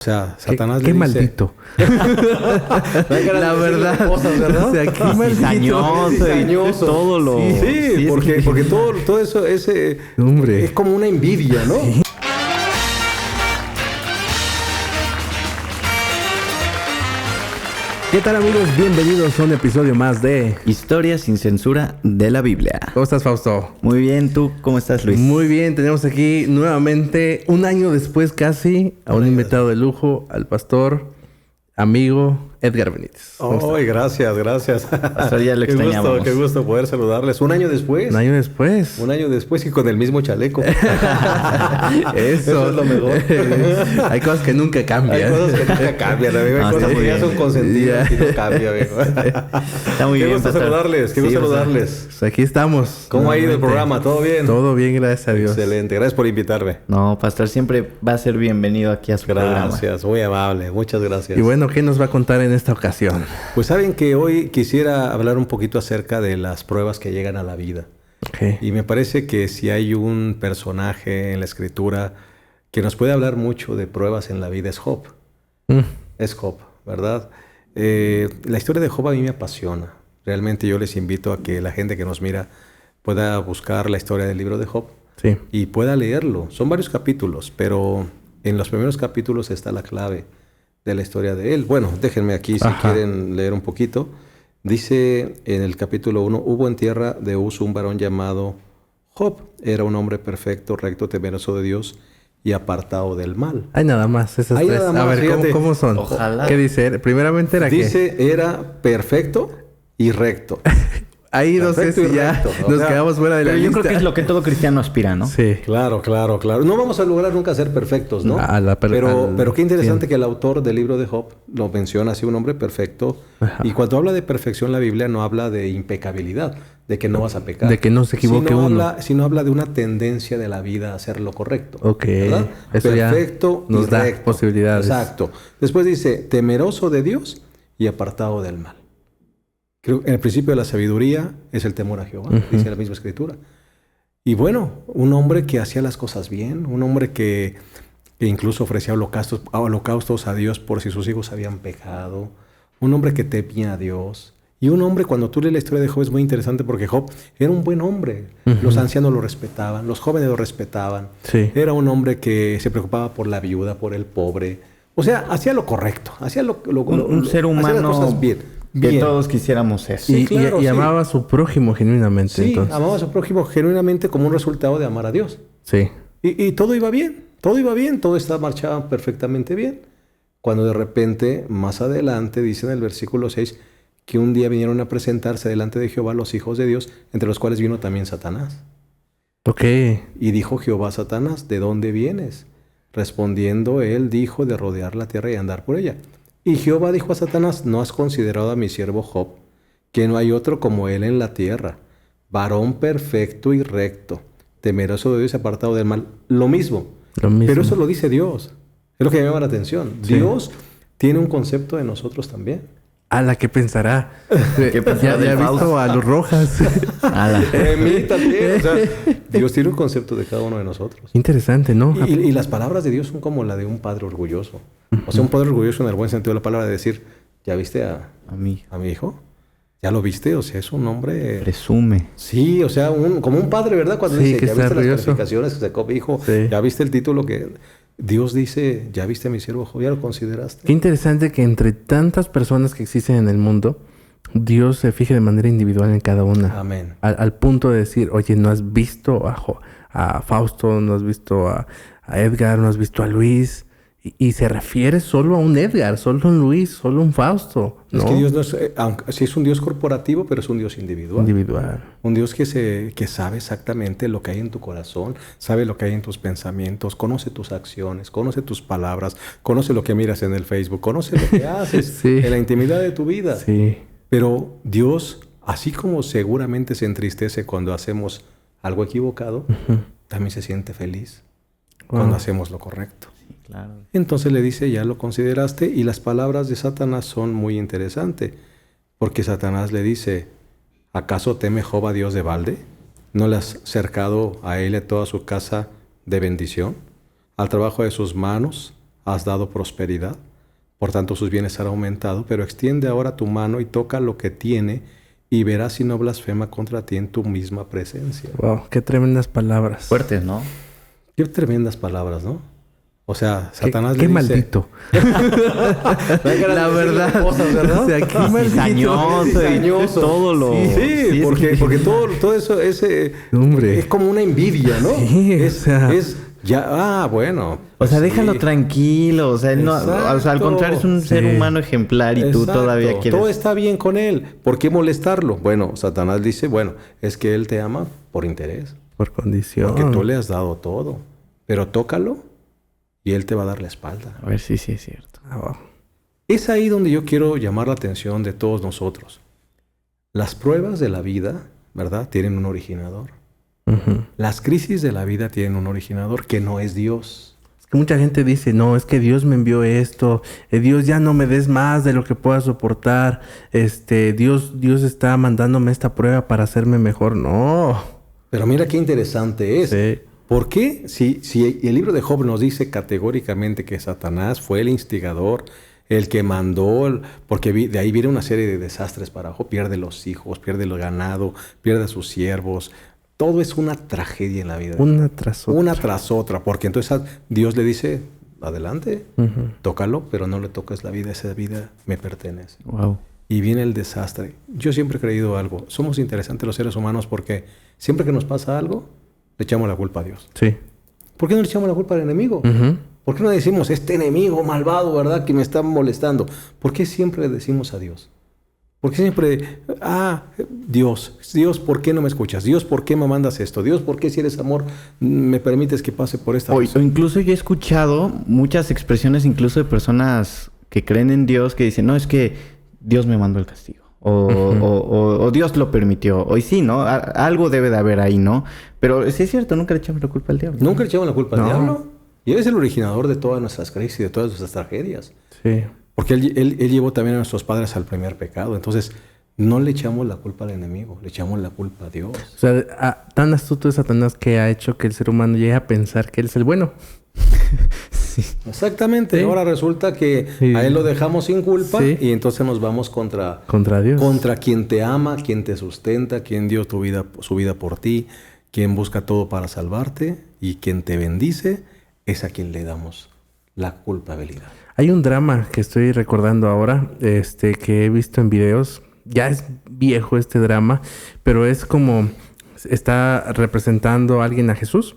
O sea, Satanás qué le dice... maldito. La verdad. Cosas, ¿verdad? O sea, qué maldito. Cizañoso. Todo lo... Sí, porque todo eso Hombre. es como una envidia, ¿no? Sí. ¿Qué tal, amigos? Bienvenidos a un episodio más de Historia sin censura de la Biblia. ¿Cómo estás, Fausto? Muy bien, ¿tú cómo estás, Luis? Muy bien, tenemos aquí nuevamente, un año después casi, a un invitado de lujo, al pastor, amigo Edgar Benítez. ¡Ay, gracias! Pastor, ya lo extrañábamos. Qué gusto poder saludarles. ¿Un año después? Un año después. Un año después y con el mismo chaleco. Eso es lo mejor. Hay cosas que nunca cambian. Hay cosas que nunca cambian, amigo. Hay cosas que ya son consentidas y no cambian, amigo. Está muy qué bien, gusto pastor. saludarles, qué gusto saludarles. Pues aquí estamos. ¿Cómo ha ido el programa? ¿Todo bien? Todo bien, gracias a Dios. Excelente. Gracias por invitarme. No, pastor, siempre va a ser bienvenido aquí a su programa. Gracias, muy amable. Muchas gracias. Y bueno, ¿qué nos va a contar en esta ocasión? Pues saben que hoy quisiera hablar un poquito acerca de las pruebas que llegan a la vida. Okay. Y me parece que si hay un personaje en la Escritura que nos puede hablar mucho de pruebas en la vida es Job. Es Job, ¿verdad? La historia de Job a mí me apasiona. Realmente yo les invito a que la gente que nos mira pueda buscar la historia del libro de Job. Sí. Y pueda leerlo. Son varios capítulos, pero en los primeros capítulos está la clave de la historia de él. Bueno, déjenme aquí si quieren leer un poquito. Dice en el capítulo 1, hubo en tierra de Uz un varón llamado Job. Era un hombre perfecto, recto, temeroso de Dios y apartado del mal. Hay nada más, esas Hay tres. nada más, a ver, fíjate. ¿cómo son? Ojalá. ¿Qué dice? Primeramente era Dice, era perfecto y recto. Ahí no sé Perfecto si y ya recto. O nos sea, quedamos fuera de la Pero yo lista. creo que es lo que todo cristiano aspira, ¿no? Sí. Claro. No vamos a lograr nunca ser perfectos, ¿no? Pero qué interesante que el autor del libro de Job lo menciona así, un hombre perfecto. Ajá. Y cuando habla de perfección, la Biblia no habla de impecabilidad, de que no vas a pecar. De que no se equivoque uno. Sino habla de una tendencia de la vida a hacer lo correcto. Ok. ¿Verdad? Eso perfecto ya nos y da recto. posibilidades. Exacto. Después dice, temeroso de Dios y apartado del mal. Creo que el principio de la sabiduría es el temor a Jehová, dice la misma Escritura. Y bueno, un hombre que hacía las cosas bien, un hombre que incluso ofrecía holocaustos a Dios por si sus hijos habían pecado, un hombre que temía a Dios. Y un hombre, cuando tú lees la historia de Job, es muy interesante porque Job era un buen hombre. Los ancianos lo respetaban, los jóvenes lo respetaban. Sí. Era un hombre que se preocupaba por la viuda, por el pobre. O sea, hacía lo correcto, hacía un ser humano. Hacía las cosas bien. Que todos quisiéramos eso. Sí, claro, y amaba a su prójimo genuinamente. Sí, entonces. amaba a su prójimo genuinamente como un resultado de amar a Dios. Sí. Y todo iba bien, todo marchaba perfectamente bien. Cuando de repente, más adelante, dice en el versículo 6, que un día vinieron a presentarse delante de Jehová los hijos de Dios, entre los cuales vino también Satanás. Ok. Y dijo Jehová a Satanás, ¿de dónde vienes? Respondiendo él, dijo, de rodear la tierra y andar por ella. Y Jehová dijo a Satanás, ¿no has considerado a mi siervo Job, que no hay otro como él en la tierra, varón perfecto y recto, temeroso de Dios y apartado del mal? Lo mismo. Pero eso lo dice Dios. Es lo que me llama la atención. Sí. Dios tiene un concepto de nosotros también. A la que pensará. ¿Qué pensará ya he visto a los Rojas. Mí también. O sea, Dios tiene un concepto de cada uno de nosotros. Interesante, ¿no? Y las palabras de Dios son como la de un padre orgulloso. O sea, un padre orgulloso en el buen sentido de la palabra, de decir, ¿ya viste a mi hijo? ¿Ya lo viste? O sea, es un hombre... Presume. Sí, o sea, como un padre, ¿verdad? Cuando sí, dice, ¿ya viste orgulloso. Las calificaciones que sacó mi hijo? Sí. ¿Ya viste el título que...? Dios dice, ¿ya viste a mi siervo Job? ¿Ya lo consideraste? Qué interesante que entre tantas personas que existen en el mundo, Dios se fije de manera individual en cada una. Amén. Al punto de decir, oye, ¿no has visto a Fausto? ¿No has visto a Edgar? ¿No has visto a Luis? Y se refiere solo a un Edgar, solo a un Luis, solo a un Fausto, ¿no? Es que Dios no es... sí es un Dios corporativo, pero es un Dios individual. Un Dios que sabe exactamente lo que hay en tu corazón, sabe lo que hay en tus pensamientos, conoce tus acciones, conoce tus palabras, conoce lo que miras en el Facebook, conoce lo que haces sí. en la intimidad de tu vida. Sí. Pero Dios, así como seguramente se entristece cuando hacemos algo equivocado, también se siente feliz cuando hacemos lo correcto. Claro. Entonces le dice, ya lo consideraste, y las palabras de Satanás son muy interesantes, porque Satanás le dice, ¿acaso teme Job a Dios de balde? ¿No le has cercado a él y a toda su casa de bendición? Al trabajo de sus manos has dado prosperidad, por tanto sus bienes han aumentado, pero extiende ahora tu mano y toca lo que tiene y verás si no blasfema contra ti en tu misma presencia. Wow, qué tremendas palabras. Fuertes, ¿no? Qué tremendas palabras, ¿no? O sea, Satanás qué le dice... maldito. La verdad. ¿verdad? O sea, qué maldito. Cizañoso. Todo lo... Sí, porque todo eso Hombre. es como una envidia, ¿no? Sí, bueno. O sea, pues déjalo sí. tranquilo. O sea, él no, o sea, al Exacto. contrario, es un ser Sí. humano ejemplar y tú Exacto. todavía quieres... Todo está bien con él. ¿Por qué molestarlo? Bueno, Satanás dice, bueno, es que él te ama por interés. Por condición. Porque tú le has dado todo. Pero tócalo y él te va a dar la espalda. A ver, sí, es cierto. Ah, wow. Es ahí donde yo quiero llamar la atención de todos nosotros. Las pruebas de la vida, ¿verdad? Tienen un originador. Ujú. Las crisis de la vida tienen un originador que no es Dios. Es que mucha gente dice, no, es que Dios me envió esto. Dios, ya no me des más de lo que pueda soportar. Dios está mandándome esta prueba para hacerme mejor. No. Pero mira qué interesante es. Sí. ¿Por qué? Si el libro de Job nos dice categóricamente que Satanás fue el instigador, el que mandó, porque de ahí viene una serie de desastres para Job. Pierde los hijos, pierde el ganado, pierde a sus siervos. Todo es una tragedia en la vida. Una tras otra. Una tras otra. Porque entonces Dios le dice, adelante, Ujú. tócalo, pero no le toques la vida. Esa vida me pertenece. Wow. Y viene el desastre. Yo siempre he creído algo. Somos interesantes los seres humanos porque siempre que nos pasa algo, le echamos la culpa a Dios. Sí. ¿Por qué no le echamos la culpa al enemigo? Ujú. ¿Por qué no decimos, este enemigo malvado, verdad, que me está molestando? ¿Por qué siempre le decimos a Dios? ¿Por qué siempre, Dios, ¿por qué no me escuchas? Dios, ¿por qué me mandas esto? Dios, ¿por qué si eres amor me permites que pase por esta O cosa? incluso yo he escuchado muchas expresiones incluso de personas que creen en Dios que dicen, no, es que Dios me mandó el castigo. O Dios lo permitió. O y sí, ¿no? Algo debe de haber ahí, ¿no? Pero sí es cierto, nunca le echamos la culpa al diablo. Nunca le echamos la culpa No. al diablo. Y él es el originador de todas nuestras crisis, de todas nuestras tragedias. Sí. Porque él llevó también a nuestros padres al primer pecado. Entonces, no le echamos la culpa al enemigo, le echamos la culpa a Dios. O sea, tan astuto es Satanás que ha hecho que el ser humano llegue a pensar que él es el bueno. Exactamente. Sí. Ahora resulta que Sí. a él lo dejamos sin culpa Sí. y entonces nos vamos contra Dios. contra quien te ama, quien te sustenta, quien dio su vida por ti, quien busca todo para salvarte y quien te bendice, es a quien le damos la culpabilidad. Hay un drama que estoy recordando ahora, que he visto en videos. Ya es viejo este drama, pero es como está representando a alguien a Jesús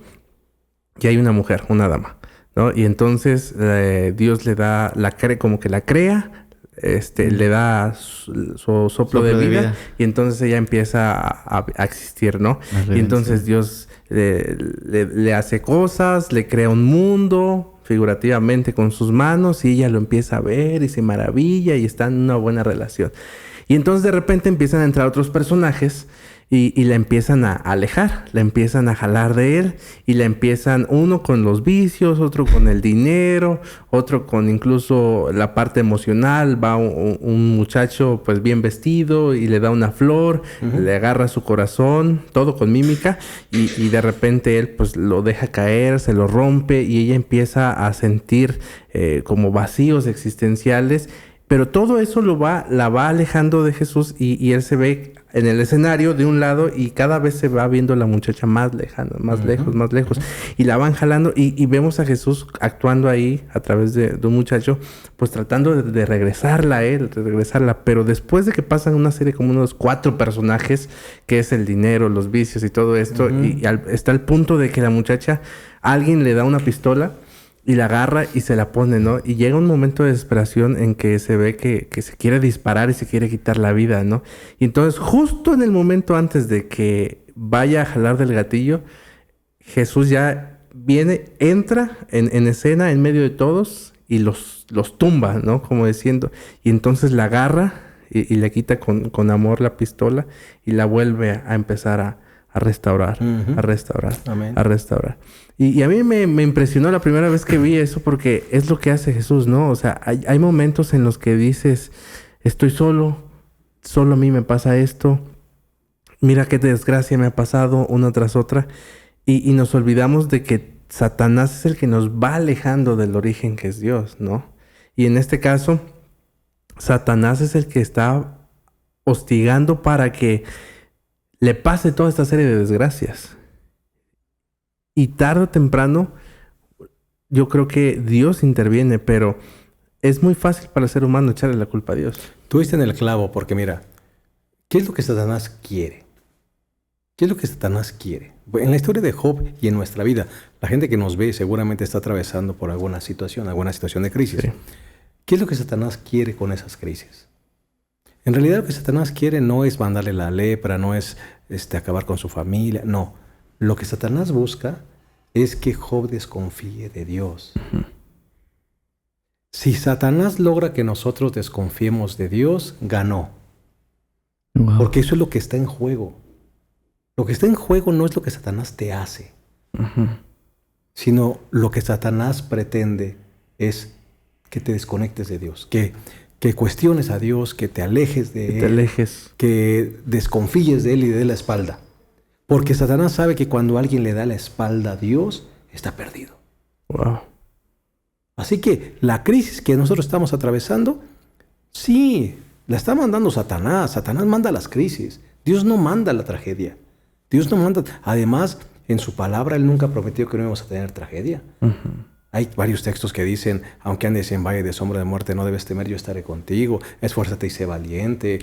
y hay una mujer, una dama, ¿no? Y entonces Dios le da, como que la crea, le da su soplo de vida y entonces ella empieza a existir, ¿no? Y entonces Dios le hace cosas, le crea un mundo figurativamente con sus manos y ella lo empieza a ver y se maravilla y está en una buena relación. Y entonces de repente empiezan a entrar otros personajes y la empiezan a alejar, la empiezan a jalar de él y la empiezan, uno con los vicios, otro con el dinero, otro con incluso la parte emocional. Va un muchacho pues bien vestido y le da una flor, le agarra su corazón, todo con mímica y de repente él pues lo deja caer, se lo rompe y ella empieza a sentir como vacíos existenciales. Pero todo eso la va alejando de Jesús y él se ve en el escenario de un lado y cada vez se va viendo la muchacha más lejana, más lejos, más lejos. Y la van jalando y vemos a Jesús actuando ahí a través de un muchacho, pues tratando de regresarla a él, de regresarla. Pero después de que pasan una serie como unos 4 personajes, que es el dinero, los vicios y todo esto, está el punto de que la muchacha, alguien le da una pistola y la agarra y se la pone, ¿no? Y llega un momento de desesperación en que se ve que se quiere disparar y se quiere quitar la vida, ¿no? Y entonces, justo en el momento antes de que vaya a jalar del gatillo, Jesús ya entra en escena en medio de todos y los tumba, ¿no? Como diciendo. Y entonces la agarra y le quita con amor la pistola y la vuelve a empezar a restaurar, a restaurar, Amén. a restaurar. Y a mí me impresionó la primera vez que vi eso porque es lo que hace Jesús, ¿no? O sea, hay momentos en los que dices, estoy solo a mí me pasa esto, mira qué desgracia me ha pasado una tras otra y nos olvidamos de que Satanás es el que nos va alejando del origen que es Dios, ¿no? Y en este caso, Satanás es el que está hostigando para que le pase toda esta serie de desgracias. Y tarde o temprano, yo creo que Dios interviene, pero es muy fácil para el ser humano echarle la culpa a Dios. Tú diste en el clavo, porque mira, ¿qué es lo que Satanás quiere? ¿Qué es lo que Satanás quiere? En la historia de Job y en nuestra vida, la gente que nos ve seguramente está atravesando por alguna situación de crisis. Sí. ¿Qué es lo que Satanás quiere con esas crisis? En realidad lo que Satanás quiere no es mandarle la lepra, no es acabar con su familia, no. Lo que Satanás busca es que Job desconfíe de Dios. Uh-huh. Si Satanás logra que nosotros desconfiemos de Dios, ganó. Wow. Porque eso es lo que está en juego. Lo que está en juego no es lo que Satanás te hace, Uh-huh. sino lo que Satanás pretende es que te desconectes de Dios, que cuestiones a Dios, que te alejes de Que Él, te alejes. que desconfíes de Él y le dé la espalda. Porque Satanás sabe que cuando alguien le da la espalda a Dios, está perdido. Wow. Así que la crisis que nosotros estamos atravesando, sí, la está mandando Satanás. Satanás manda las crisis. Dios no manda la tragedia. Dios no manda. Además, en su palabra, Él nunca prometió que no íbamos a tener tragedia. Uh-huh. Hay varios textos que dicen, aunque andes en valle de sombra de muerte, no debes temer, yo estaré contigo. Esfuérzate y sé valiente.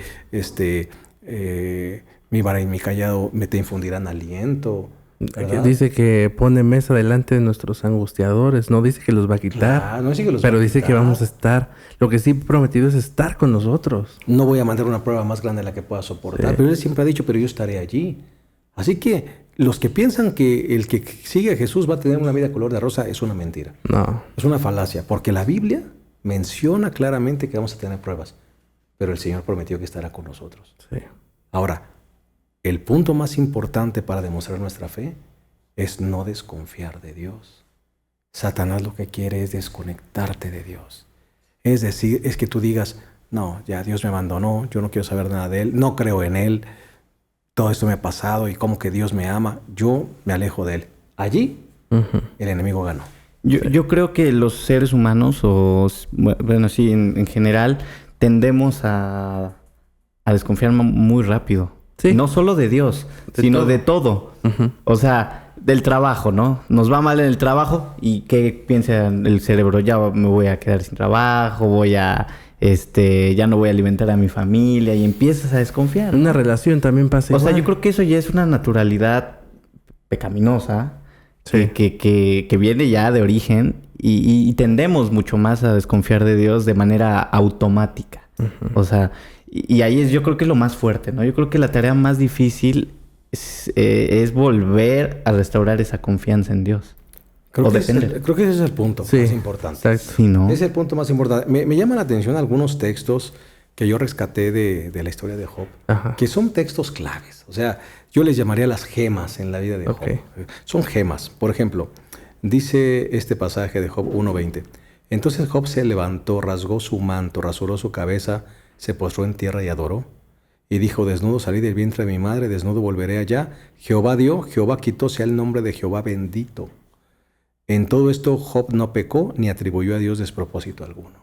Mi vara y mi callado te infundirán aliento. ¿Verdad? Dice que pone mesa delante de nuestros angustiadores. No dice que los va a quitar. Claro, no dice que los pero va a dice que quitar. vamos a estar. Lo que sí prometido es estar con nosotros. No voy a mandar una prueba más grande de la que pueda soportar. Sí. Pero Él siempre ha dicho, pero yo estaré allí. Así que los que piensan que el que sigue a Jesús va a tener una vida color de rosa es una mentira. No. Es una falacia. Porque la Biblia menciona claramente que vamos a tener pruebas. Pero el Señor prometió que estará con nosotros. Sí. Ahora, el punto más importante para demostrar nuestra fe es no desconfiar de Dios. Satanás lo que quiere es desconectarte de Dios. Es decir, es que tú digas, no, ya Dios me abandonó, yo no quiero saber nada de Él, no creo en Él, todo esto me ha pasado y como que Dios me ama, yo me alejo de Él. Allí, Uh-huh. el enemigo ganó. Yo creo que los seres humanos, bueno, sí, en general, tendemos a desconfiar muy rápido. Sí. No solo de Dios, De sino todo. de todo. Uh-huh. O sea, del trabajo, ¿no? Nos va mal en el trabajo y ¿qué piensa el cerebro? Ya me voy a quedar sin trabajo, ya no voy a alimentar a mi familia y empiezas a desconfiar. Una relación también pasa O sea, igual. yo creo que eso ya es una naturalidad pecaminosa. Sí. Que viene ya de origen y tendemos mucho más a desconfiar de Dios de manera automática. Uh-huh. O sea, y ahí yo creo que es lo más fuerte, ¿no? Yo creo que la tarea más difícil es volver a restaurar esa confianza en Dios. Creo que ese es el punto Sí, más importante. exacto. Sí, ¿no? Es el punto más importante. Me llama la atención algunos textos que yo rescaté de la historia de Job, Ajá. que son textos claves. O sea, yo les llamaría las gemas en la vida de Job. Ok. Son gemas. Por ejemplo, dice este pasaje de Job 1:20. Entonces Job se levantó, rasgó su manto, rasuró su cabeza, se postró en tierra y adoró. Y dijo, desnudo salí del vientre de mi madre, desnudo volveré allá. Jehová dio, Jehová quitó, sea el nombre de Jehová bendito. En todo esto Job no pecó ni atribuyó a Dios despropósito alguno.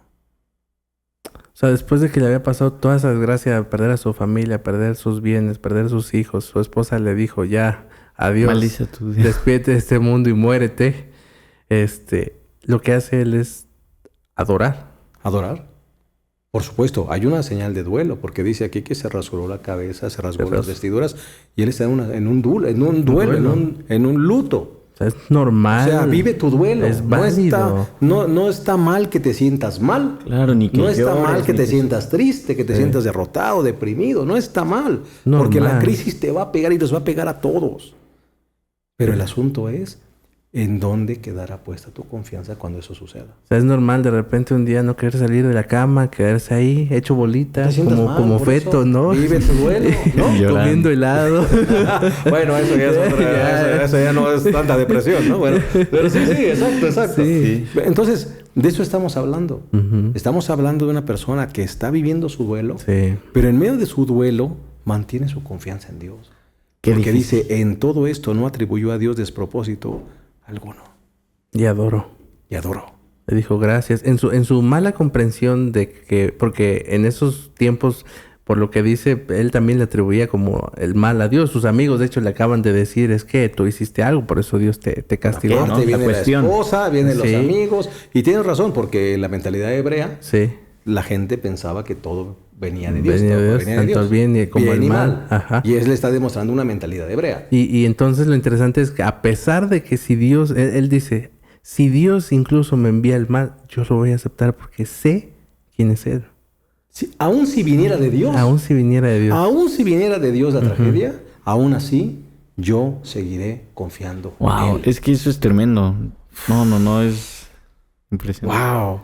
O sea, después de que le había pasado toda esa desgracia, perder a su familia, perder sus bienes, perder sus hijos, su esposa le dijo, ya, adiós, Maldice tu día. despídete de este mundo y muérete. Lo que hace él es adorar. ¿Adorar? Por supuesto, hay una señal de duelo, porque dice aquí que se rasuró la cabeza, se rasgó las vestiduras, y él está en un duelo, en un luto. O sea, es normal. O sea, vive tu duelo. Es No válido. no está mal que te sientas mal. Claro, ni que No está llores, mal que ni te que- sientas triste, que te sientas derrotado, deprimido. No está mal. Normal. Porque la crisis te va a pegar y nos va a pegar a todos. Pero el asunto es en dónde quedará puesta tu confianza cuando eso suceda. O sea, es normal de repente un día no querer salir de la cama, quedarse ahí, hecho bolita, Te sientas mal, como por feto, eso. ¿no? Vive tu duelo, ¿no? Llorando. Comiendo helado. Bueno, eso ya es otra, eso ya no es tanta depresión, ¿no? Bueno, pero sí, exacto. Sí. Entonces, de eso estamos hablando. Ujú. Estamos hablando de una persona que está viviendo su duelo, Sí. pero en medio de su duelo mantiene su confianza en Dios. Qué Porque difícil. dice, en todo esto no atribuyó a Dios despropósito alguno. Y adoró. Y adoró. Le dijo gracias. En su mala comprensión de que... Porque en esos tiempos, por lo que dice, él también le atribuía como el mal a Dios. Sus amigos, de hecho, le acaban de decir, es que tú hiciste algo, por eso Dios te castigó. Aparte, ¿no? viene la cuestión. esposa, vienen los Sí. amigos. Y tienes razón, porque en la mentalidad hebrea, Sí. la gente pensaba que todo venía de Dios. Venía todo de Dios, venía tanto el bien como el y mal. Ajá. Y él le está demostrando una mentalidad hebrea. Y entonces lo interesante es que a pesar de que si Dios... Él dice, si Dios incluso me envía el mal, yo lo voy a aceptar porque sé quién es Él. Aún si viniera de Dios. Aún si viniera de Dios. Aún si viniera de Dios la tragedia, aún así yo seguiré confiando en Wow, Él. es que eso es tremendo. No, es impresionante. ¡Wow!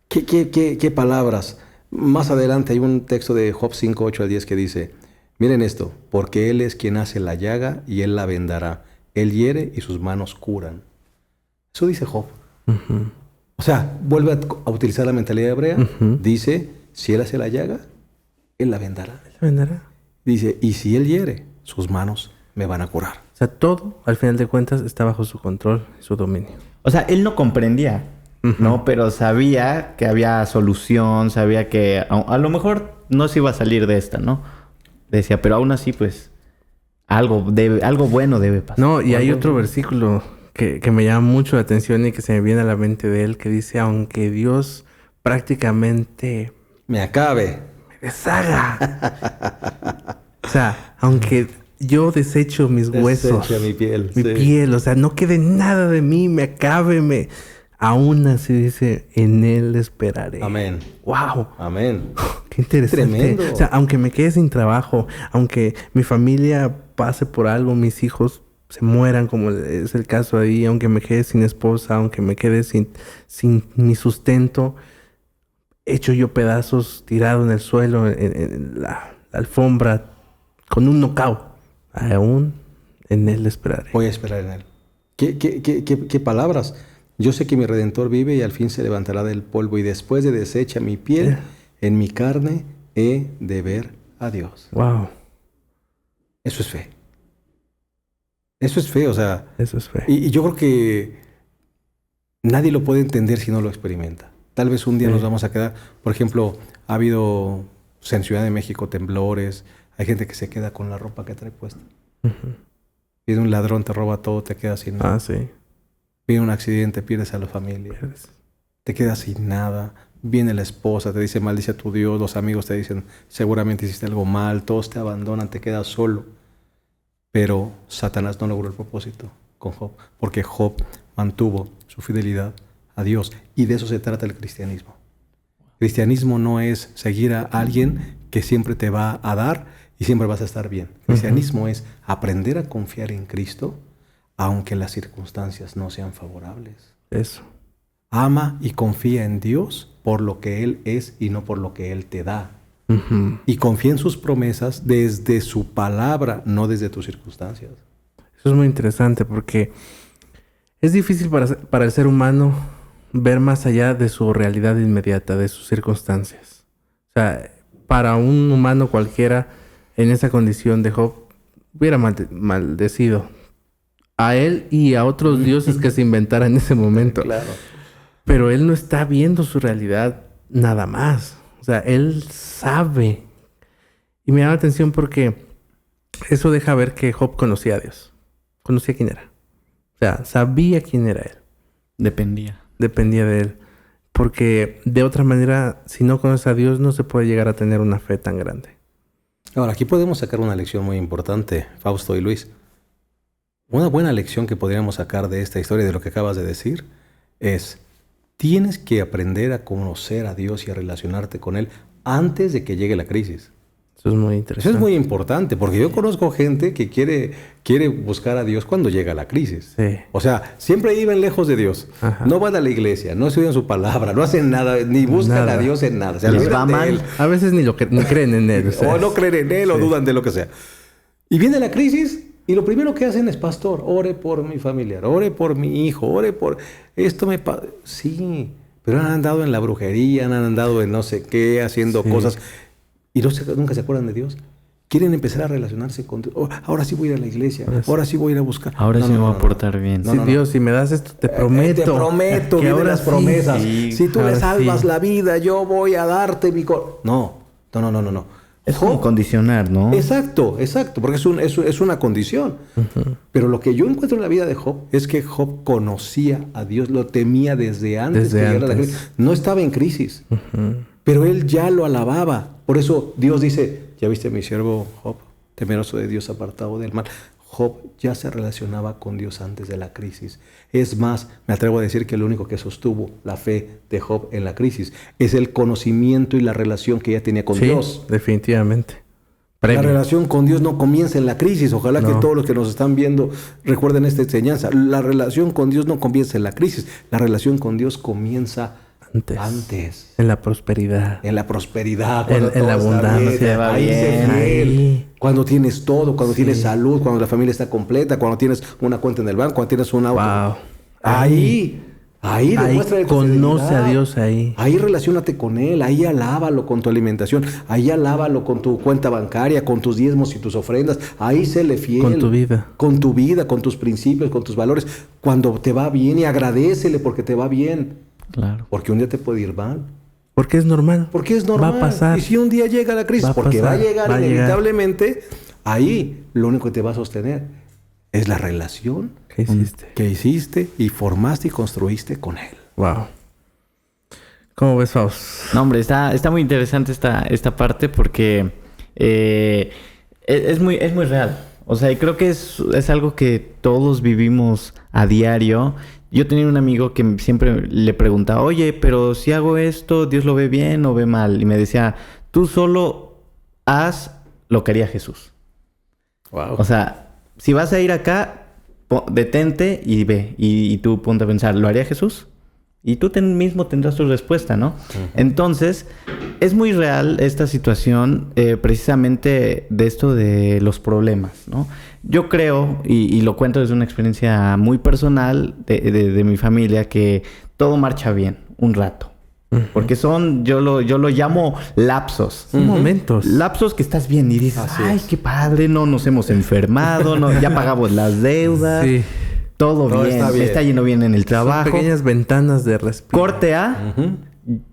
¿Qué palabras? Más adelante hay un texto de Job 5, 8 al 10 que dice, miren esto, porque Él es quien hace la llaga y Él la vendará. Él hiere y sus manos curan. Eso dice Job. Ujú. O sea, vuelve a utilizar la mentalidad hebrea. Ujú. Dice, si Él hace la llaga, Él la vendará. ¿Él vendará? Dice, y si Él hiere, sus manos me van a curar. O sea, todo, al final de cuentas, está bajo su control y su dominio. O sea, él no comprendía, ¿no? Pero sabía que había solución, sabía que a lo mejor no se iba a salir de esta, ¿no? Decía, pero aún así, pues, algo bueno debe pasar. No, y hay Algo- otro versículo que me llama mucho la atención y que se me viene a la mente de él, que dice, aunque Dios prácticamente Me acabe. me deshaga. O sea, aunque yo desecho mis huesos, Desecha mi piel. mi sí. piel, o sea, no quede nada de mí, me acabe, aún así dice, en Él esperaré. Amén. ¡Wow! Amén. ¡Qué interesante! Tremendo. O sea, aunque me quede sin trabajo, aunque mi familia pase por algo, mis hijos se mueran, como es el caso ahí, aunque me quede sin esposa, aunque me quede sin mi sustento, hecho yo pedazos, tirado en el suelo, en la alfombra, con un knockout, aún en Él esperaré. Voy a esperar en Él. ¿Qué palabras? Yo sé que mi Redentor vive y al fin se levantará del polvo y después de deshecha mi piel, en mi carne he de ver a Dios. ¡Wow! Eso es fe. Eso es fe, o sea, Eso es fe. y yo creo que nadie lo puede entender si no lo experimenta. Tal vez un día Sí. nos vamos a quedar, por ejemplo, ha habido en Ciudad de México temblores, hay gente que se queda con la ropa que trae puesta. Ujú. Viene un ladrón, te roba todo, te quedas sin nada. Ah, sí. Viene un accidente, pierdes a la familia, te quedas sin nada. Viene la esposa, te dice maldice a tu Dios, los amigos te dicen seguramente hiciste algo mal, todos te abandonan, te quedas solo. Pero Satanás no logró el propósito con Job, porque Job mantuvo su fidelidad a Dios. Y de eso se trata el cristianismo. Cristianismo no es seguir a alguien que siempre te va a dar y siempre vas a estar bien. Cristianismo es aprender a confiar en Cristo, aunque las circunstancias no sean favorables. Eso. Ama y confía en Dios por lo que Él es y no por lo que Él te da. Ujú. Y confía en sus promesas desde su palabra, no desde tus circunstancias. Eso es muy interesante porque es difícil para el ser humano ver más allá de su realidad inmediata, de sus circunstancias. O sea, para un humano cualquiera en esa condición de Job hubiera maldecido a él y a otros dioses que se inventaran en ese momento. Claro. Pero él no está viendo su realidad nada más. O sea, él sabe. Y me llama la atención porque eso deja ver que Job conocía a Dios. Conocía quién era. O sea, sabía quién era él. Dependía. Dependía de él. Porque de otra manera, si no conoces a Dios, no se puede llegar a tener una fe tan grande. Ahora, aquí podemos sacar una lección muy importante, Fausto y Luis. Una buena lección que podríamos sacar de esta historia, de lo que acabas de decir, es: tienes que aprender a conocer a Dios y a relacionarte con Él antes de que llegue la crisis. Eso es muy Eso interesante. es muy importante, porque yo conozco gente que quiere buscar a Dios cuando llega la crisis. Sí. O sea, siempre viven lejos de Dios. Ajá. No van a la iglesia, no estudian su palabra, no hacen nada, ni buscan Nada. a Dios en nada. Se Les libran va de mal. Él. A veces ni creen en él. O sea, O no creen en Él, o sí. dudan de lo que sea. Y viene la crisis, y lo primero que hacen es: pastor, ore por mi familiar, ore por mi hijo, ore por esto me pasa. Sí, pero han andado en la brujería, han andado en no sé qué, haciendo Sí. cosas, y nunca se acuerdan de Dios. quieren empezar a relacionarse con Dios. Oh, ahora sí voy a ir a la iglesia. Ahora sí voy a ir a buscar. Ahora sí me voy a portar bien. Sí, Dios, si me das esto, te prometo. Te prometo, que vienen ahora las promesas. Sí, si tú le ahora salvas sí. la vida, yo voy a darte mi corazón. No. Es como condicionar, ¿no? Exacto, porque es una condición. Pero lo que yo encuentro en la vida de Job es que Job conocía a Dios, lo temía desde antes que llegara la crisis. No estaba en crisis, pero él ya lo alababa. Por eso Dios dice, ya viste a mi siervo Job, temeroso de Dios, apartado del mal. Job ya se relacionaba con Dios antes de la crisis. Es más, me atrevo a decir que lo único que sostuvo la fe de Job en la crisis es el conocimiento y la relación que ella tenía con Dios. Definitivamente. La relación con Dios no comienza en la crisis. Ojalá que todos los que nos están viendo recuerden esta enseñanza. La relación con Dios no comienza en la crisis. La relación con Dios comienza antes. En la prosperidad. En la prosperidad. En la abundancia. Ahí sé fiel. Cuando tienes todo, cuando tienes salud, cuando la familia está completa, cuando tienes una cuenta en el banco, cuando tienes un auto. Wow. Ahí demuestra conoce a Dios ahí. Ahí relaciónate con Él. Ahí alábalo con tu alimentación. Ahí alábalo con tu cuenta bancaria, con tus diezmos y tus ofrendas. Ahí séle fiel. Con tu vida. Con tu vida, con tus principios, con tus valores. Cuando te va bien, y agradécele porque te va bien. Claro. Porque un día te puede ir mal. Porque es normal. Porque es normal. Va a pasar. Y si un día llega la crisis, porque va a llegar inevitablemente, ahí lo único que te va a sostener es la relación que hiciste y formaste y construiste con Él. Wow. ¿Cómo ves, Faust? No, hombre, está muy interesante esta parte porque es muy real. O sea, y creo que es algo que todos vivimos a diario. Yo tenía un amigo que siempre le preguntaba, oye, pero si hago esto, ¿Dios lo ve bien o ve mal? Y me decía, tú solo haz lo que haría Jesús. Wow. O sea, si vas a ir acá, detente y ve. Y tú ponte a pensar, ¿lo haría Jesús? Y tú mismo tendrás tu respuesta, ¿no? Entonces, es muy real esta situación precisamente de esto de los problemas, ¿no? Yo creo, y lo cuento desde una experiencia muy personal de mi familia, que todo marcha bien un rato. Porque yo lo llamo lapsos. Momentos. Lapsos que estás bien y dices, qué padre, no nos hemos enfermado, ya pagamos las deudas. Sí. Todo bien, me está yendo bien en el trabajo. Son pequeñas ventanas de respiro. Corte A,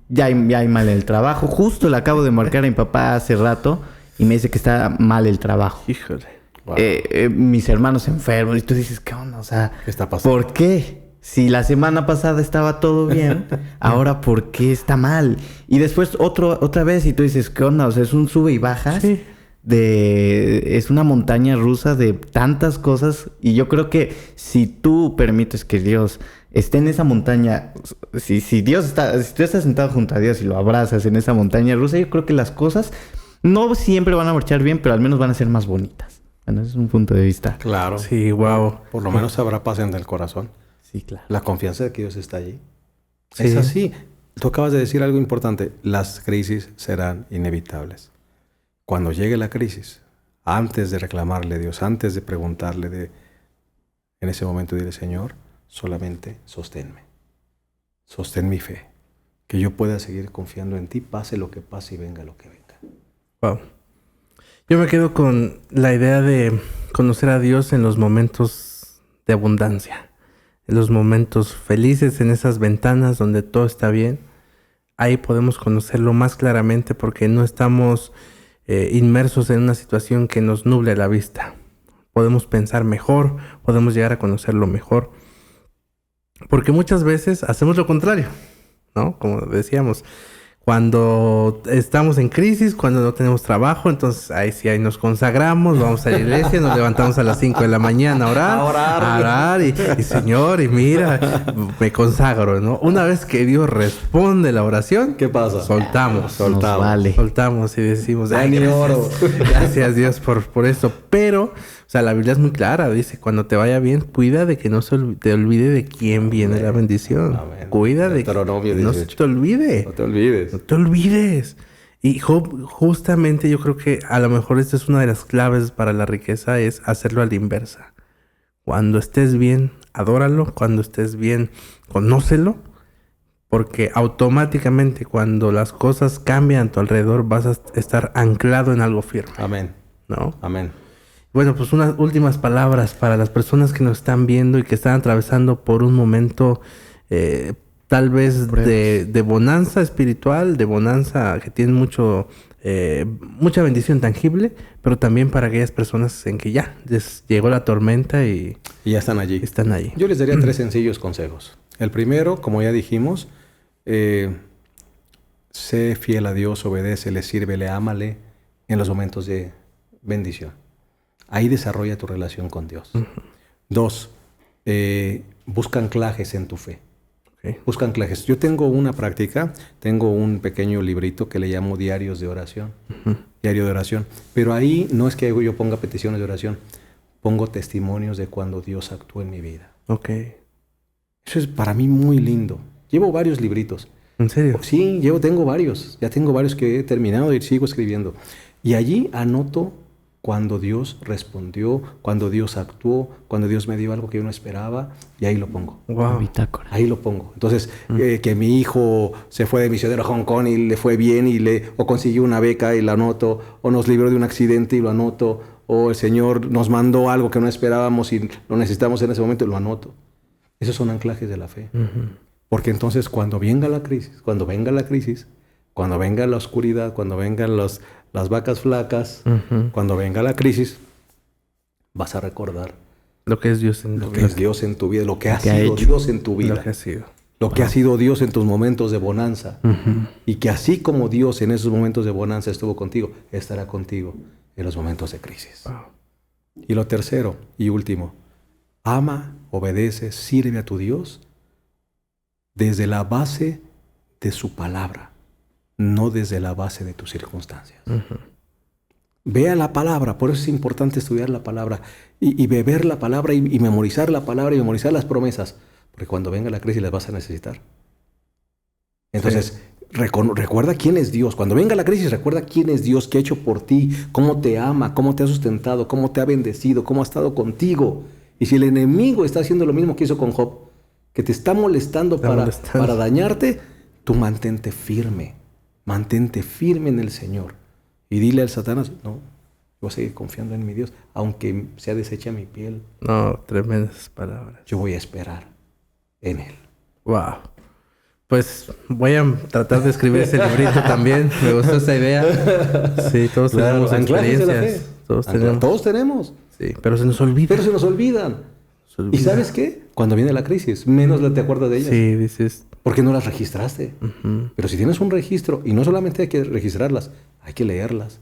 ya hay mal en el trabajo. Justo le acabo de marcar a mi papá hace rato y me dice que está mal el trabajo. Híjole. Wow. Mis hermanos enfermos. Y tú dices, ¿qué onda? O sea, ¿qué está pasando? ¿Por qué? Si la semana pasada estaba todo bien, ahora ¿por qué está mal? Y después otra vez y tú dices, ¿qué onda? O sea, es un sube y bajas. Sí. Es una montaña rusa de tantas cosas. Y yo creo que si tú permites que Dios esté en esa montaña, si tú estás sentado junto a Dios y lo abrazas en esa montaña rusa, yo creo que las cosas no siempre van a marchar bien, pero al menos van a ser más bonitas. Bueno, ese es un punto de vista. Claro. Sí, wow. Por lo menos habrá paz en el corazón. Sí, claro. La confianza de que Dios está allí. Sí. Es así. Tú acabas de decir algo importante. Las crisis serán inevitables. Cuando llegue la crisis, antes de reclamarle a Dios, antes de preguntarle, en ese momento dile, Señor, solamente sosténme. Sostén mi fe. Que yo pueda seguir confiando en ti, pase lo que pase y venga lo que venga. Wow. Yo me quedo con la idea de conocer a Dios en los momentos de abundancia. En los momentos felices, en esas ventanas donde todo está bien. Ahí podemos conocerlo más claramente porque no estamos inmersos en una situación que nos nuble la vista. Podemos pensar mejor, podemos llegar a conocerlo mejor. Porque muchas veces hacemos lo contrario, ¿no? Como decíamos, cuando estamos en crisis, cuando no tenemos trabajo, entonces ahí nos consagramos, vamos a la iglesia, nos levantamos a las 5 de la mañana a orar y Señor, y mira, me consagro, ¿no? Una vez que Dios responde la oración, ¿qué pasa? Soltamos y decimos, gracias Dios por esto. Pero, o sea, la Biblia es muy clara, dice, cuando te vaya bien, cuida de que no se te olvide de quién viene la bendición. Amén. Cuida de que no se te olvide. No te olvides. No te olvides. Y Job, justamente yo creo que a lo mejor esta es una de las claves para la riqueza, es hacerlo a la inversa. Cuando estés bien, adóralo. Cuando estés bien, conócelo. Porque automáticamente cuando las cosas cambian a tu alrededor vas a estar anclado en algo firme. Amén. ¿no? Amén. Bueno, pues unas últimas palabras para las personas que nos están viendo y que están atravesando por un momento tal vez de bonanza espiritual, de bonanza que tienen mucha bendición tangible, pero también para aquellas personas en que ya les llegó la tormenta y ya están allí. Están ahí. Yo les daría 3 sencillos consejos. El primero, como ya dijimos, sé fiel a Dios, obedécele, sírvele, ámale en los momentos de bendición. Ahí desarrolla tu relación con Dios. 2, busca anclajes en tu fe. Okay. Busca anclajes. Yo tengo una práctica, tengo un pequeño librito que le llamo diarios de oración. Diario de oración. Pero ahí no es que yo ponga peticiones de oración, pongo testimonios de cuando Dios actuó en mi vida. Ok. Eso es para mí muy lindo. Llevo varios libritos. ¿En serio? Sí, tengo varios. Ya tengo varios que he terminado y sigo escribiendo. Y allí anoto cuando Dios respondió, cuando Dios actuó, cuando Dios me dio algo que yo no esperaba, y ahí lo pongo. Wow. Bitácora. Ahí lo pongo. Entonces, que mi hijo se fue de misionero a Hong Kong y le fue bien o consiguió una beca y la anoto, o nos libró de un accidente y lo anoto, o el Señor nos mandó algo que no esperábamos y lo necesitamos en ese momento y lo anoto. Esos son anclajes de la fe. Porque entonces cuando venga la crisis, cuando venga la oscuridad, cuando vengan las vacas flacas, cuando venga la crisis, vas a recordar lo que es Dios en tu vida. Lo que es Dios en tu vida, lo que ha sido Dios en tu vida. Lo que ha sido. Lo que ha sido Dios en tus momentos de bonanza. Y que así como Dios en esos momentos de bonanza estuvo contigo, estará contigo en los momentos de crisis. Wow. Y lo tercero y último, ama, obedece, sirve a tu Dios desde la base de su palabra, no desde la base de tus circunstancias. Vea la palabra, por eso es importante estudiar la palabra y beber la palabra y memorizar la palabra y memorizar las promesas, porque cuando venga la crisis las vas a necesitar. Entonces, recuerda quién es Dios. Cuando venga la crisis, recuerda quién es Dios, qué ha hecho por ti, cómo te ama, cómo te ha sustentado, cómo te ha bendecido, cómo ha estado contigo. Y si el enemigo está haciendo lo mismo que hizo con Job, que te está molestando para dañarte, tú mantente firme en el Señor. Y dile al Satanás, no, voy a seguir confiando en mi Dios, aunque sea deshecha mi piel. No, tremendas palabras. Yo voy a esperar en Él. Wow. Pues voy a tratar de escribir ese librito también. Me gustó esa idea. Sí, todos tenemos experiencias. Todos tenemos. Sí, pero se nos olvida. Pero se nos olvidan. ¿Y sabes qué? Cuando viene la crisis, menos te acuerdas de ellas. Sí, dices. Porque no las registraste. Pero si tienes un registro, y no solamente hay que registrarlas, hay que leerlas.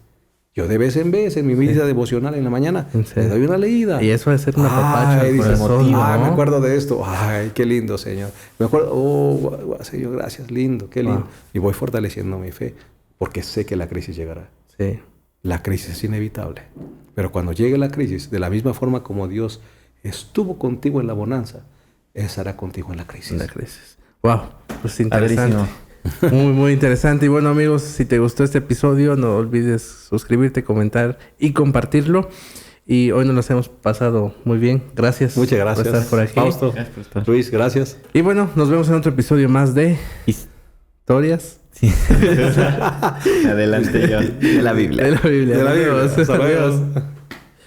Yo de vez en vez, en mi vida devocional en la mañana, le doy una leída. Y eso va a ser una papacha al corazón, ¿no? Me acuerdo de esto. Ay, qué lindo, Señor. Me acuerdo, Señor, gracias, lindo, qué lindo. Y voy fortaleciendo mi fe, porque sé que la crisis llegará. Sí. La crisis es inevitable. Pero cuando llegue la crisis, de la misma forma como Dios estuvo contigo en la bonanza, estará contigo en la crisis. En la crisis. Wow, pues interesante. Muy, muy interesante. Y bueno, amigos, si te gustó este episodio, no olvides suscribirte, comentar y compartirlo. Y hoy nos hemos pasado muy bien. Gracias. Muchas gracias. Por estar por aquí. Fausto, Luis, gracias. Y bueno, nos vemos en otro episodio más de Historias. Sí. Adelante yo. De la Biblia. De la Biblia. De la Biblia. Adiós.